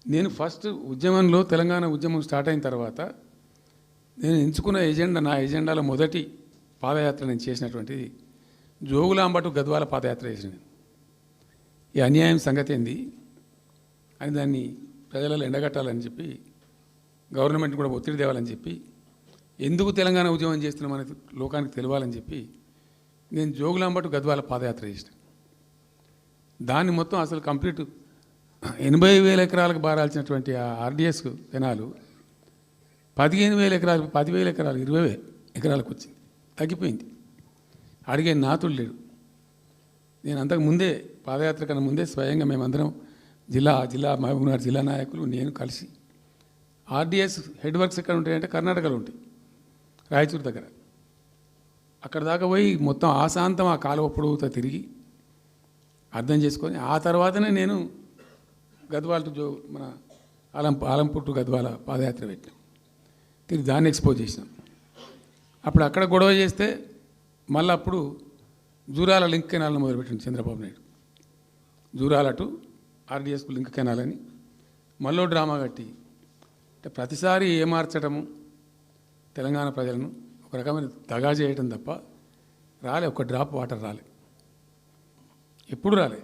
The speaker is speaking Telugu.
నేను ఫస్ట్ ఉద్యమంలో తెలంగాణ ఉద్యమం స్టార్ట్ అయిన తర్వాత నేను ఎంచుకున్న ఎజెండా, నా ఎజెండాలో మొదటి పాదయాత్ర నేను చేసినటువంటిది జోగులాంబ టు గద్వాల పాదయాత్ర చేసిన. ఈ అన్యాయం సంగతి ఏంది అని దాన్ని ప్రజలలో ఎండగట్టాలని చెప్పి, గవర్నమెంట్ కూడా ఒత్తిడి తేవాలని చెప్పి, ఎందుకు తెలంగాణ ఉద్యమం చేస్తున్నామనేది లోకానికి తెలియాలని చెప్పి నేను జోగులాంబ టు గద్వాల పాదయాత్ర చేసిన. దాన్ని మొత్తం అసలు కంప్లీట్ 80,000 ఎకరాలకు బారాల్సినటువంటి ఆ ఆర్డీఎస్ కెనాలు 15,000 ఎకరాలు, 10,000 ఎకరాలు, 20,000 ఎకరాలకు వచ్చింది, తగ్గిపోయింది. అడిగే నాతుడు లేడు. నేను అంతకు ముందే, పాదయాత్ర కన్నా ముందే స్వయంగా మేమందరం జిల్లా మహబూబ్నగర్ జిల్లా నాయకులు నేను కలిసి ఆర్డీఎస్ హెడ్ వర్క్స్ ఎక్కడ ఉంటాయంటే కర్ణాటకలో ఉంటాయి, రాయచూరు దగ్గర. అక్కడ దాకా పోయి మొత్తం ఆశాంతం ఆ కాలువ పొడవుతో తిరిగి అర్థం చేసుకొని ఆ తర్వాతనే నేను గద్వాల టు మన ఆలంపూర్ టు గద్వాల పాదయాత్ర పెట్టాం. తిరిగి దాన్ని ఎక్స్పోజ్ చేసినాం. అప్పుడు అక్కడ గొడవ చేస్తే మళ్ళీ అప్పుడు జూరాల లింక్ కెనాల్ని మొదలుపెట్టింది చంద్రబాబు నాయుడు. జూరాల టు ఆర్డీఎస్కు లింక్ కెనాల్ అని మళ్ళీ డ్రామా కట్టి, అంటే ప్రతిసారి ఏమార్చడము తెలంగాణ ప్రజలను ఒక రకమైన దగా చేయటం తప్ప ఒక డ్రాప్ వాటర్ రాలే, ఎప్పుడు రాలే.